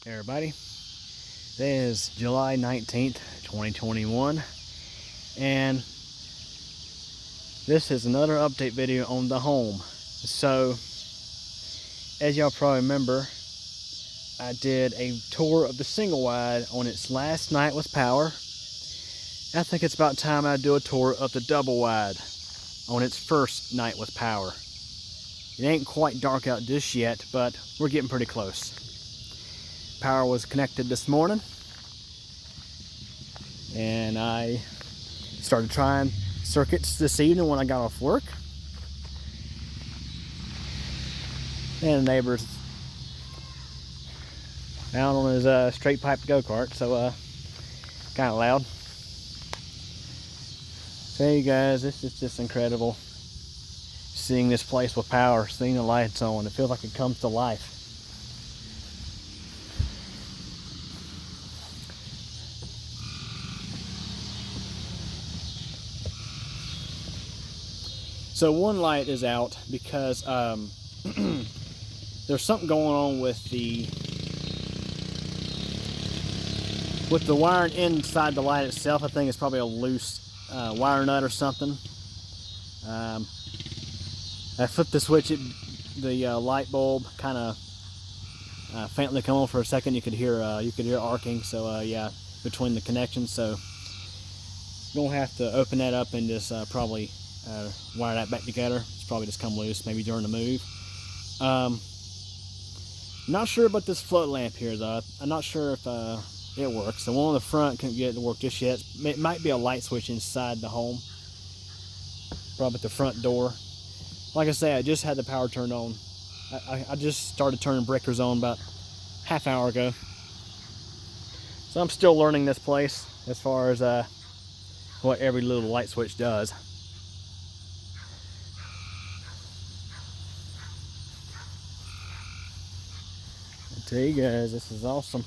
Everybody, today is July 19th, 2021, and this is another update video on the home. So, as y'all probably remember, I did a tour of the single wide on its last night with power. I think it's about time I do a tour of the double wide on its first night with power. It ain't quite dark out just yet, but we're getting pretty close. Power was connected this morning, and I started trying circuits this evening when I got off work. And the neighbor's out on his straight pipe go-kart, so kind of loud. So you guys, this is just incredible. Seeing this place with power, seeing the lights on, it feels like it comes to life. So one light is out because there's something going on with the wiring inside the light itself. I think it's probably a loose wire nut or something. I flipped the switch, the light bulb kind of faintly come on for a second. You could hear arcing. So yeah, between the connections. So you're gonna have to open that up and just probably wire that back together. It's probably just come loose maybe during the move. Not sure about this float lamp here though. I'm not sure if it works. The one on the front couldn't get it to work just yet. It might be a light switch inside the home, probably at the front door. Like I say, I just had the power turned on. I just started turning breakers on about half hour ago. So I'm still learning this place as far as what every little light switch does. I tell you guys, this is awesome.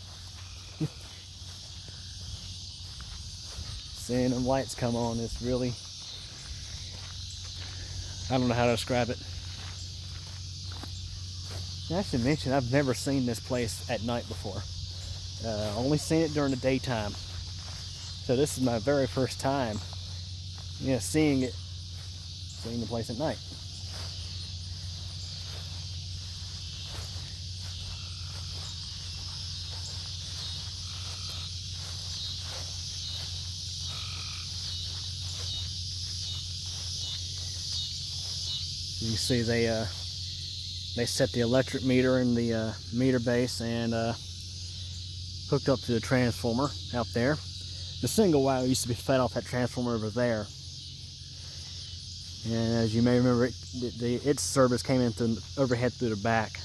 Seeing them lights come on is really, I don't know how to describe it. I should mention, I've never seen this place at night before. Only seen it during the daytime. So this is my very first time, seeing the place at night. You can see they set the electric meter in the meter base and hooked up to the transformer out there. The single wire used to be fed off that transformer over there. And as you may remember, its service came in through overhead through the back,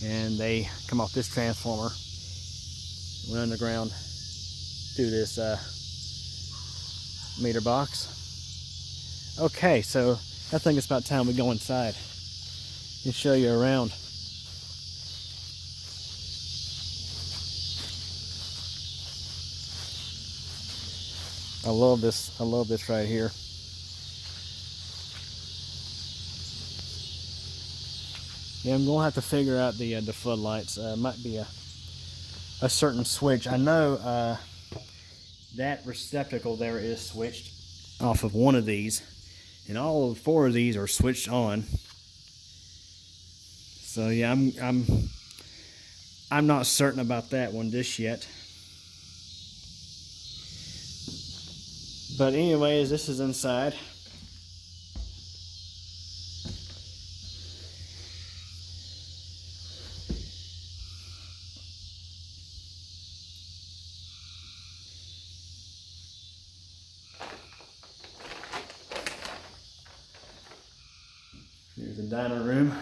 and they come off this transformer, went underground through this meter box. Okay, so I think it's about time we go inside and show you around. I love this right here. Yeah, I'm gonna have to figure out the floodlights. Might be a certain switch. I know that receptacle there is switched off of one of these, and all four of these are switched on. So yeah, I'm not certain about that one just yet. But anyways, this is inside. Here's the dining room.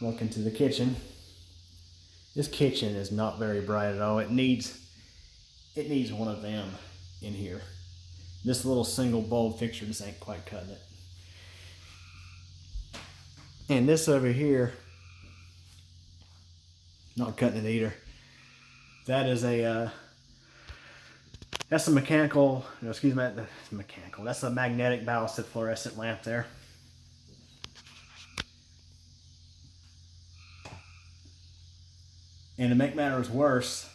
Look into the kitchen. This kitchen is not very bright at all. It needs one of them in here. This little single bulb fixture just ain't quite cutting it. And this over here, not cutting it either. That is that's a mechanical, that's a magnetic ballasted fluorescent lamp there. And to make matters worse,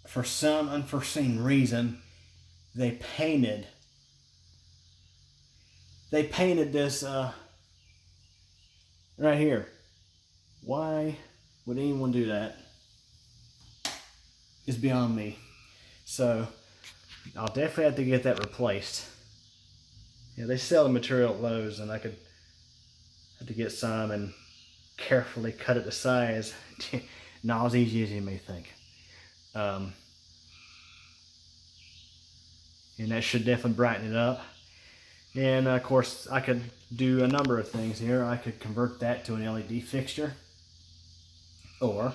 for some unforeseen reason, they painted this right here. Why would anyone do that? It's beyond me. So I'll definitely have to get that replaced. Yeah, they sell the material at Lowe's, and I could have to get some and carefully cut it to size. Not as easy as you may think. And that should definitely brighten it up. And of course, I could do a number of things here. I could convert that to an LED fixture, or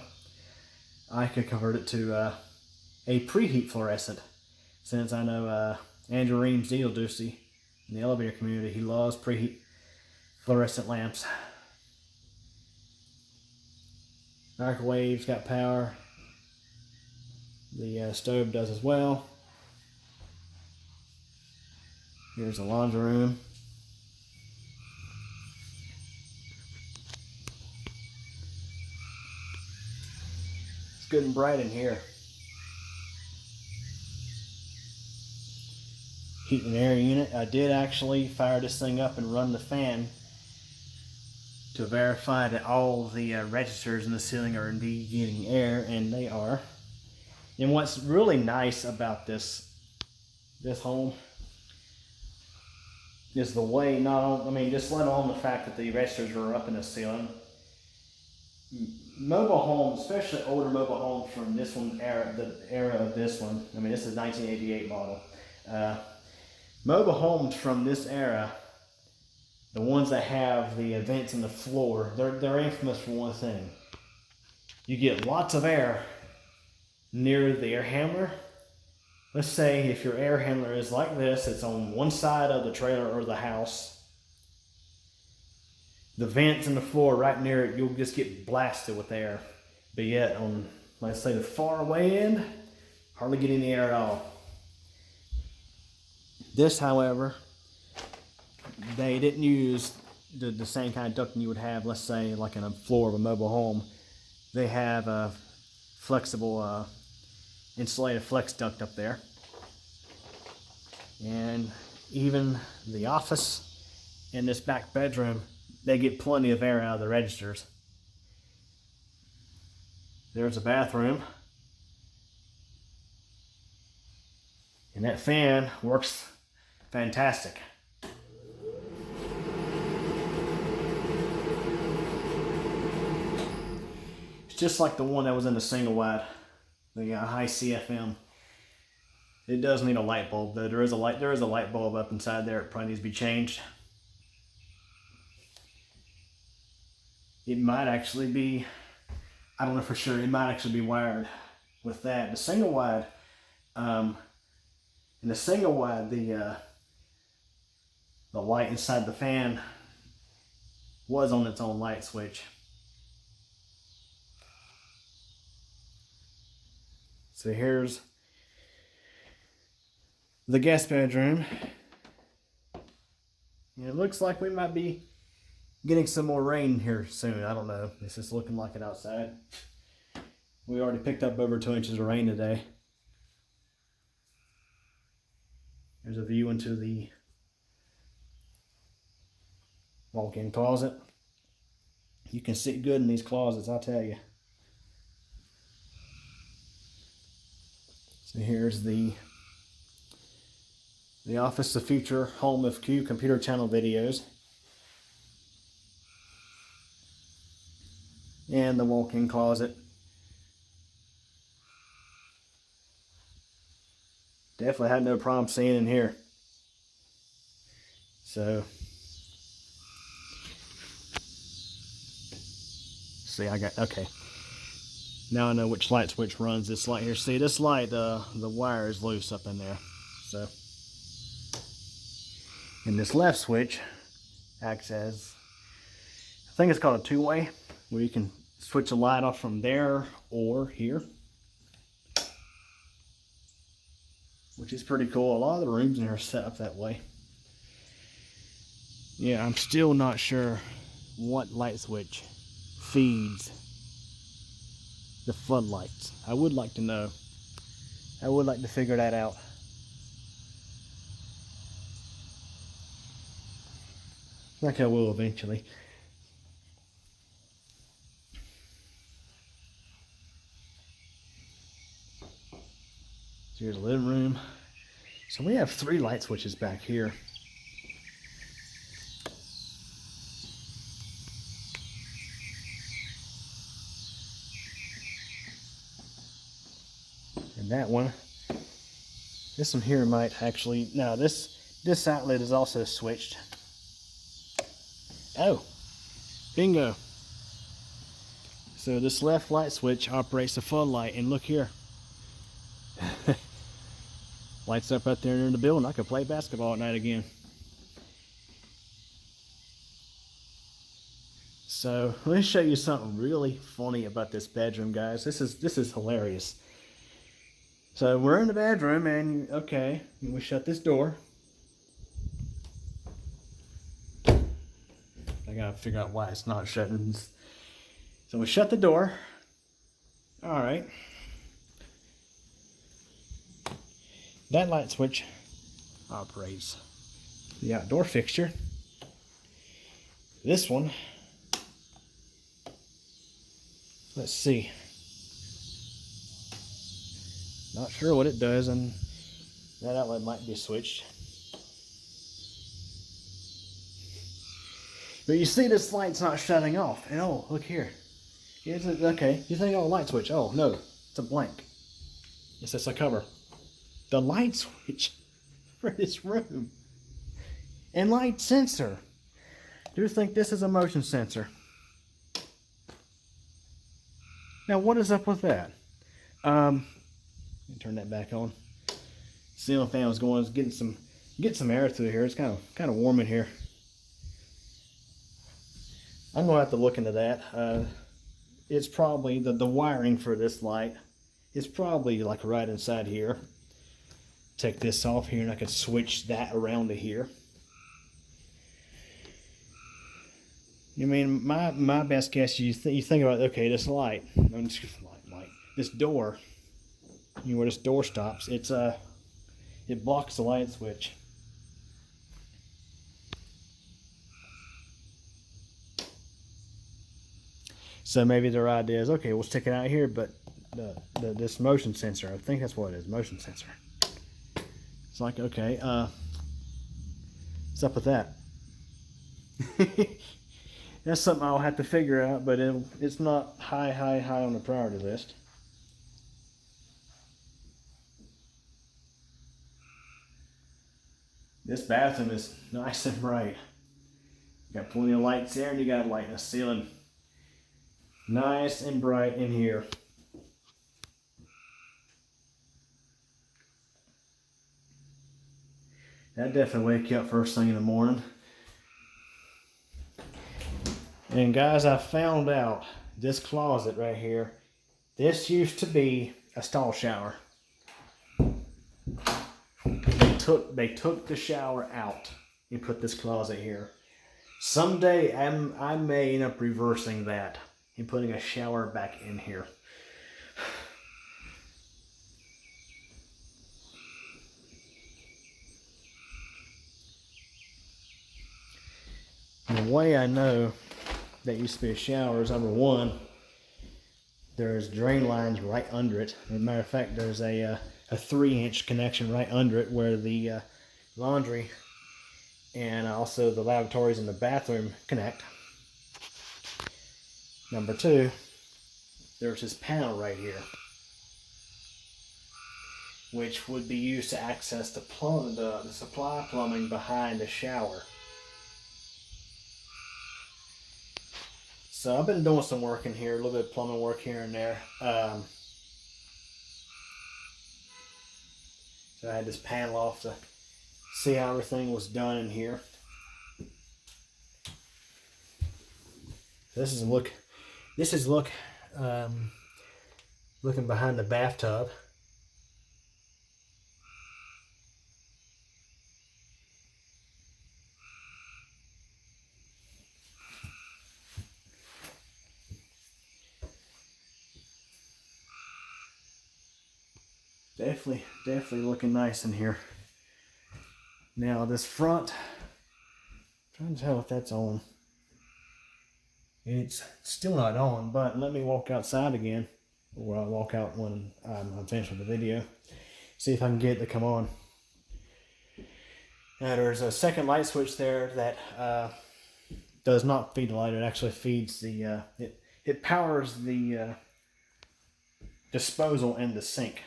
I could convert it to a preheat fluorescent, since I know Andrew Ream's Deal Deucey in the elevator community, he loves preheat fluorescent lamps. Microwave's got power. The stove does as well. Here's the laundry room. It's good and bright in here. Heat and air unit. I did actually fire this thing up and run the fan to verify that all the registers in the ceiling are indeed getting air, and they are. And what's really nice about this home is the way, just let alone the fact that the registers are up in the ceiling. Mobile homes, especially older mobile homes from this one era, the era of this one. I mean, this is 1988 model. Mobile homes from this era, the ones that have the vents in the floor, they're infamous for one thing. You get lots of air near the air handler. Let's say if your air handler is like this, it's on one side of the trailer or the house. The vents in the floor right near it, you'll just get blasted with air. But yet on, let's say, the far away end, hardly get any air at all. This, however, they didn't use the same kind of ducting you would have, let's say, like in a floor of a mobile home. They have a flexible insulated flex duct up there. And even the office and this back bedroom, they get plenty of air out of the registers. There's a bathroom. And that fan works fantastic. It's just like the one that was in the single wide, the high CFM. It does need a light bulb though. There is a light bulb up inside there. It probably needs to be changed. It might actually be, I don't know for sure, it might actually be wired with that. The single wide, the light inside the fan was on its own light switch. So here's the guest bedroom. And it looks like we might be getting some more rain here soon. I don't know. It's just looking like it outside. We already picked up over 2 inches of rain today. There's a view into the walk-in closet. You can sit good in these closets, I'll tell you. So here's the office, the future home of Q computer channel videos. And the walk-in closet. Definitely had no problem seeing in here. So, see, okay. Now I know which light switch runs this light here. See, this light, the wire is loose up in there. So, and this left switch acts as, I think it's called a two-way, where you can switch the light off from there or here, which is pretty cool. A lot of the rooms in here are set up that way. Yeah, I'm still not sure what light switch feeds the floodlights? I would like to know. I would like to figure that out. I think I will eventually. Here's the living room. So we have 3 light switches back here. And that one, this one here might actually, no, this outlet is also switched. Oh, bingo. So this left light switch operates the floodlight, and look here. Lights up out there in the building. I could play basketball at night again. So let me show you something really funny about this bedroom, guys. This is hilarious. So we're in the bedroom, and okay, we shut this door. I gotta figure out why it's not shutting. So we shut the door. All right. That light switch operates the outdoor fixture. This one, let's see. Not sure what it does, and that outlet might be switched. But you see this light's not shutting off. And oh, look here. Okay, you think, oh, light switch. Oh, no, it's a blank. It's just a cover. The light switch for this room. And light sensor. Do you think this is a motion sensor? Now, what is up with that? Let me turn that back on. Ceiling fan was going, get some air through here. It's kind of warm in here. I'm gonna have to look into that. It's probably the wiring for this light is probably like right inside here. Take this off here, and I could switch that around to here. I mean, my best guess, you think about, okay, this light, this door, you know where this door stops, it blocks the light switch. So maybe their idea is, okay, we'll stick it out here, but this motion sensor, I think that's what it is, motion sensor. It's like, okay, what's up with that? That's something I'll have to figure out, but it's not high on the priority list. This bathroom is nice and bright. You got plenty of lights there, and you got light in the ceiling. Nice and bright in here. That definitely wake you up first thing in the morning. And guys, I found out this closet right here, this used to be a stall shower. They took the shower out and put this closet here. Someday I may end up reversing that and putting a shower back in here. And the way I know that used to be a shower is, number one, there's drain lines right under it. As a matter of fact, there's a 3-inch connection right under it where the laundry and also the lavatories and the bathroom connect. Number two, there's this panel right here, which would be used to access the supply plumbing behind the shower. So I've been doing some work in here, a little bit of plumbing work here and there. So I had this panel off to see how everything was done in here. This is looking behind the bathtub. Definitely looking nice in here. Now this front, I'm trying to tell if that's on. It's still not on, but let me walk outside again. Or I'll walk out when I'm finished with the video. See if I can get it to come on. Now there's a second light switch there that does not feed the light. It actually feeds the, it powers the disposal and the sink.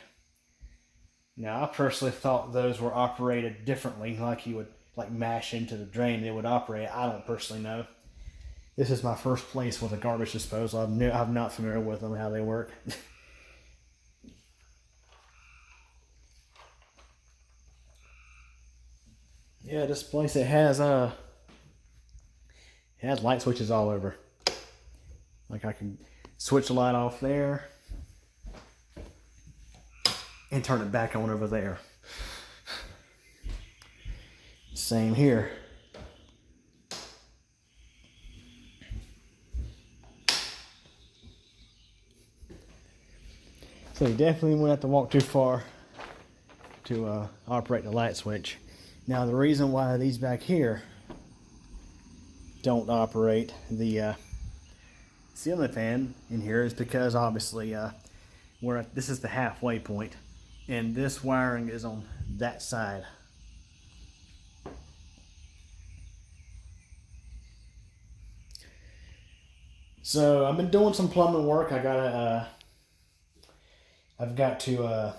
Now I personally thought those were operated differently, like you would like mash into the drain, it would operate. I don't personally know. This is my first place with a garbage disposal. I'm not familiar with them, how they work. Yeah, this place, it has light switches all over. Like I can switch the light off there and turn it back on over there. Same here. So you definitely won't have to walk too far to operate the light switch. Now the reason why these back here don't operate the ceiling fan in here is because obviously this is the halfway point and this wiring is on that side. So I've been doing some plumbing work. I've got to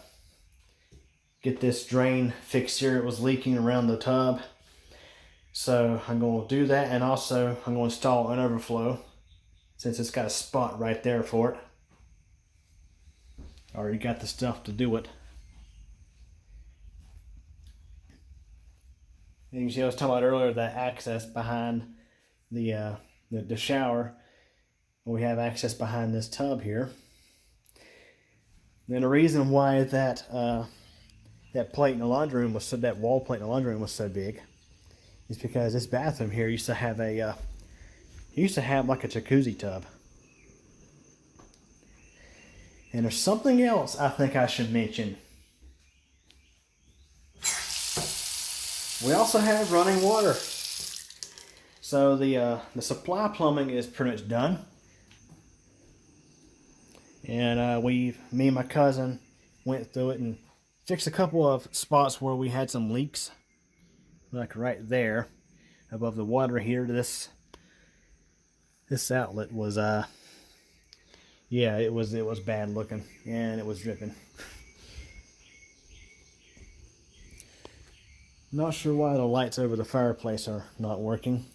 get this drain fixed here. It was leaking around the tub. So I'm going to do that, and also I'm going to install an overflow since it's got a spot right there for it. I already got the stuff to do it. And you can see I was talking about earlier that access behind the shower. We have access behind this tub here. And the reason why that plate in the laundry room that wall plate in the laundry room was so big is because this bathroom here used to have like a jacuzzi tub. And there's something else I think I should mention. We also have running water. So the supply plumbing is pretty much done. And me and my cousin went through it and fixed a couple of spots where we had some leaks. Like right there, above the water heater. This outlet was yeah, it was bad looking and it was dripping. Not sure why the lights over the fireplace are not working.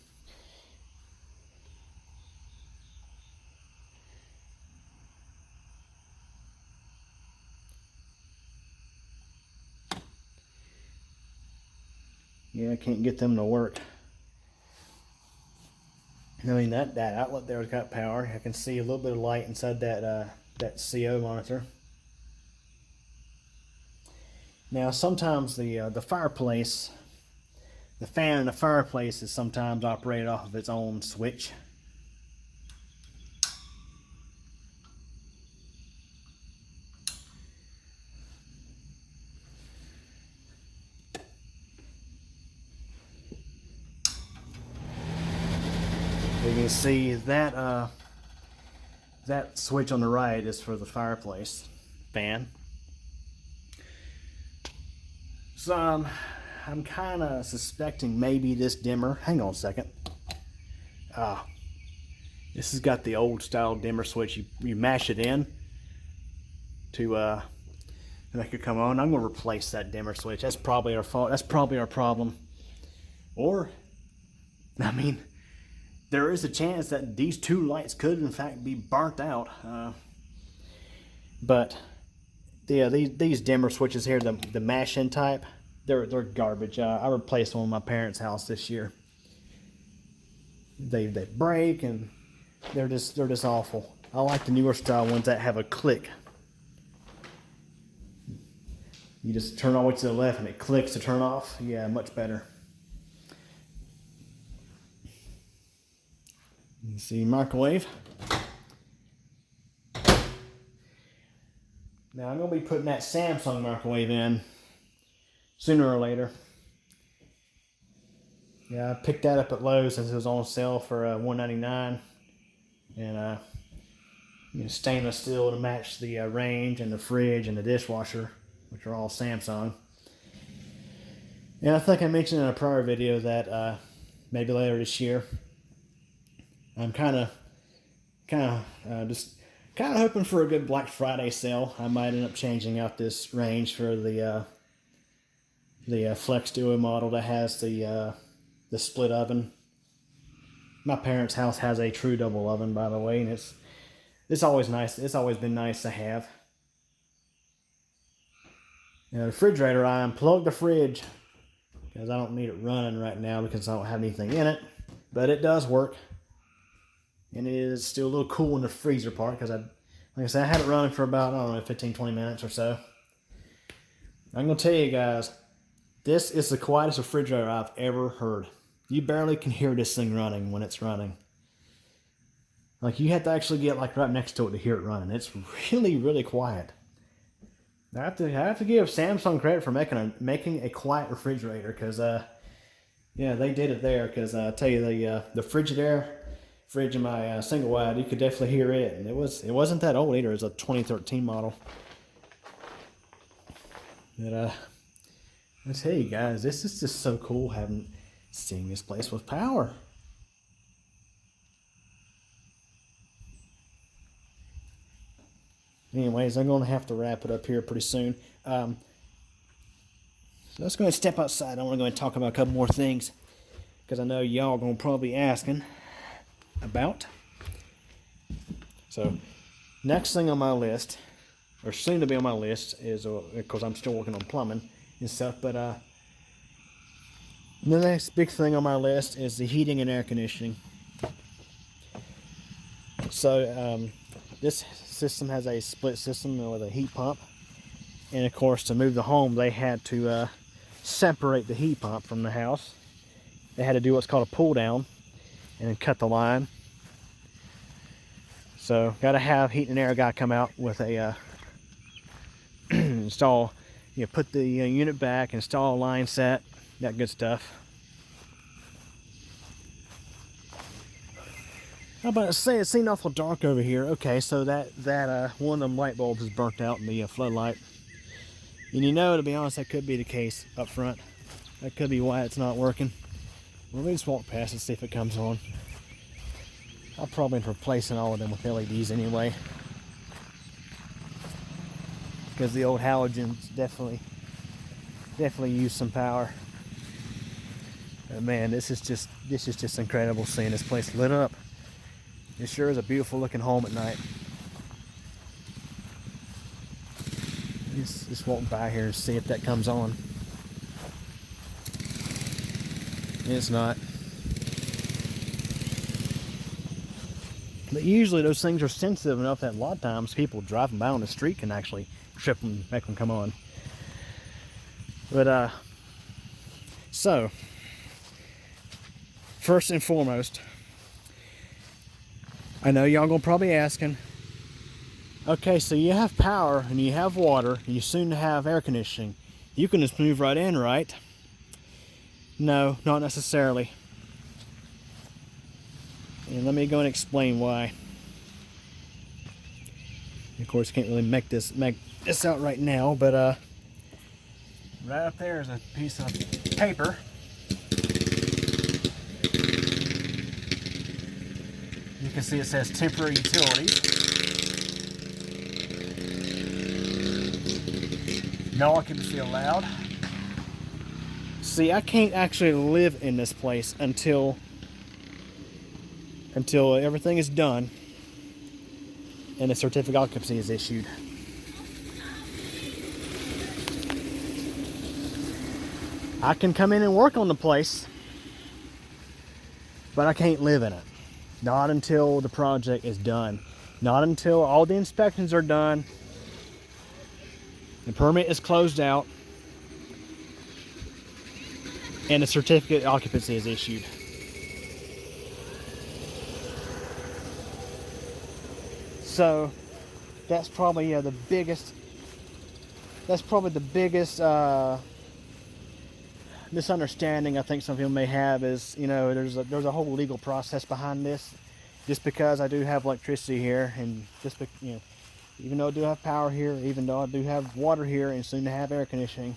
Yeah, I can't get them to work. I mean, that outlet there has got power. I can see a little bit of light inside that CO monitor. Now, sometimes the fireplace, the fan in the fireplace is sometimes operated off of its own switch. You can see that that switch on the right is for the fireplace fan. So I'm kind of suspecting maybe this dimmer. Hang on a second. This has got the old style dimmer switch. You mash it in to make it come on. I'm going to replace that dimmer switch. That's probably our fault. That's probably our problem. Or, I mean, there is a chance that these two lights could in fact be burnt out. But yeah, these dimmer switches here, the mash-in type, they're garbage. I replaced one in my parents' house this year. They break and they're just awful. I like the newer style ones that have a click. You just turn all the way to the left and it clicks to turn off. Yeah, much better. You see microwave. Now I'm going to be putting that Samsung microwave in sooner or later. Yeah, I picked that up at Lowe's since it was on sale for $1.99, and stainless steel to match the range and the fridge and the dishwasher, which are all Samsung. And I think I mentioned in a prior video that maybe later this year, I'm kind of hoping for a good Black Friday sale. I might end up changing out this range for the Flex Duo model that has the split oven. My parents' house has a true double oven, by the way, and it's always nice. It's always been nice to have. Now, the refrigerator, I unplugged the fridge because I don't need it running right now because I don't have anything in it, but it does work. And it is still a little cool in the freezer part because like I said, I had it running for about, I don't know, 15-20 minutes or so. I'm going to tell you guys, this is the quietest refrigerator I've ever heard. You barely can hear this thing running when it's running. Like, you have to actually get like right next to it to hear it running. It's really, really quiet. I have to give Samsung credit for making a quiet refrigerator, because yeah, they did it there. Because I tell you, the Frigidaire fridge in my single wide, you could definitely hear it, and it wasn't that old either. It was a 2013 model. But I tell you guys, this is just so cool seeing this place with power. Anyways, I'm going to have to wrap it up here pretty soon. So let's go ahead and step outside. I want to go ahead and talk about a couple more things, because I know y'all are going to probably be asking about. So, next thing on my list, or soon to be on my list, is, because I'm still working on plumbing and stuff, but the next big thing on my list is the heating and air conditioning. So, this system has a split system with a heat pump, and of course, to move the home, they had to separate the heat pump from the house. They had to do what's called a pull down and then cut the line. So got to have heat and air guy come out with a install, put the unit back, install a line set, that good stuff. I'm about to say, it seemed awful dark over here. Okay, so that one of them light bulbs is burnt out in the floodlight. And to be honest, that could be the case up front. That could be why it's not working. Let me just walk past and see if it comes on. I'll probably end up replacing all of them with LEDs anyway, because the old halogens definitely use some power. But man, this is just incredible seeing this place lit up. It sure is a beautiful looking home at night. Just walk by here and see if that comes on. It's not. But usually those things are sensitive enough that a lot of times people driving by on the street can actually trip them, make them come on. But so first and foremost, I know y'all gonna probably asking, okay, so you have power and you have water and you soon have air conditioning. You can just move right in, right? No, not necessarily. And let me go and explain why. Of course, can't really make this out right now, but right up there is a piece of paper. You can see it says temporary utilities. No occupancy allowed. See, I can't actually live in this place until everything is done and the certificate of occupancy is issued. I can come in and work on the place, but I can't live in it. Not until the project is done. Not until all the inspections are done, the permit is closed out, and the certificate of occupancy is issued. So that's probably the biggest that's probably the biggest misunderstanding I think some people may have is, you know, there's a whole legal process behind this. Just because I do have electricity here, and just you know, even though I do have power here, even though I do have water here, and soon to have air conditioning,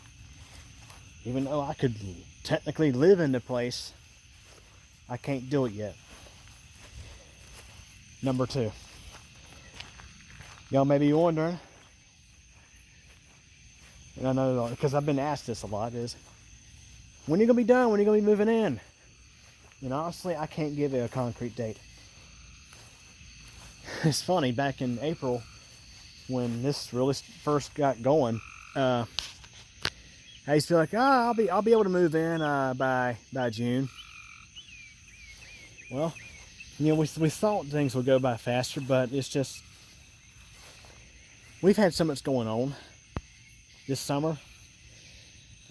even though I could technically live in the place, I can't do it yet. Number two, y'all may be wondering, and I know because I've been asked this a lot, is when are you gonna be done? When are you gonna be moving in? And honestly, I can't give it a concrete date. It's funny, back in April, when this really first got going, I used to be like, oh, I'll be able to move in by June. Well, you know, we thought things would go by faster, but it's just, we've had so much going on this summer.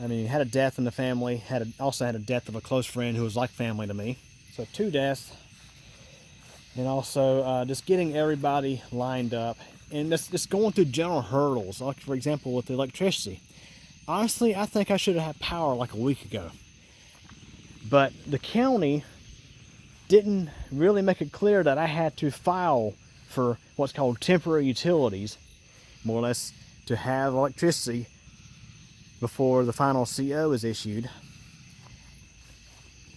I mean, had a death in the family, also had a death of a close friend who was like family to me. So 2 deaths. And also just getting everybody lined up and just going through general hurdles. Like, for example, with the electricity. Honestly, I think I should have had power like a week ago. But the county didn't really make it clear that I had to file for what's called temporary utilities, more or less, to have electricity before the final CO is issued.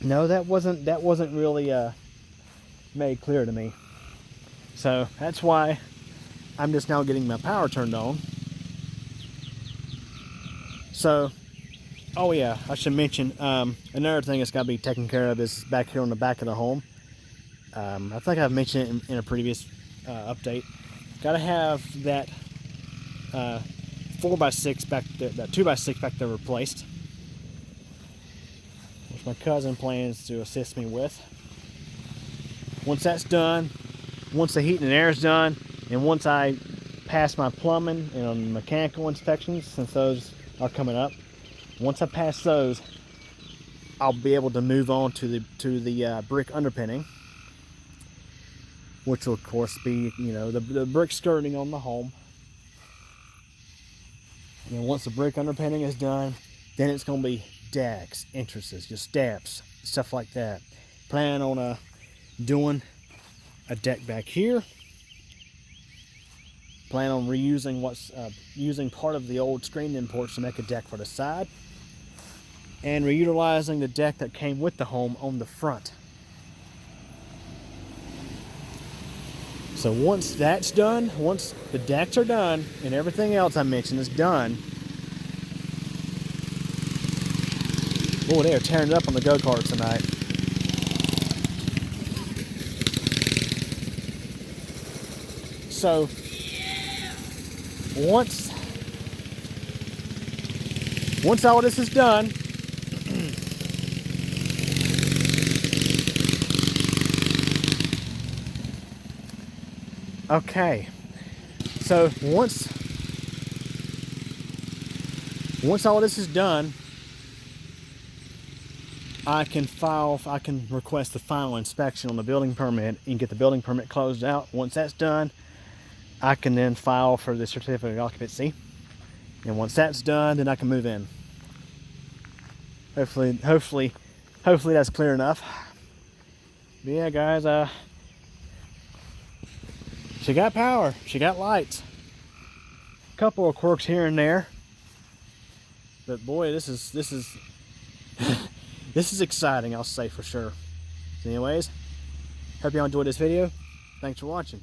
No, that wasn't really made clear to me. So that's why I'm just now getting my power turned on. So, oh yeah, I should mention another thing that's got to be taken care of is back here on the back of the home. I think I've mentioned it in a previous update. Got to have that 4x6 back there, that 2x6 back there replaced, which my cousin plans to assist me with. Once that's done, once the heat and air is done, and once I pass my plumbing and mechanical inspections, since those are coming up, once I pass those, I'll be able to move on to the brick underpinning, which will of course be, you know, the brick skirting on the home. And once the brick underpinning is done, then it's going to be decks, entrances, just steps, stuff like that. Plan on doing a deck back here. Plan on reusing using part of the old screened-in porch to make a deck for the side, and reutilizing the deck that came with the home on the front. So once that's done, once the decks are done and everything else I mentioned is done, oh, they are tearing it up on the go-kart tonight. So once all this is done, okay, so once all this is done, I can request the final inspection on the building permit and get the building permit closed out. Once that's done, I can then file for the certificate of occupancy. And once that's done, then I can move in. Hopefully that's clear enough. But yeah, guys, she got power, she got lights. A couple of quirks here and there. But boy, this is this is exciting, I'll say for sure. So anyways, hope y'all enjoyed this video. Thanks for watching.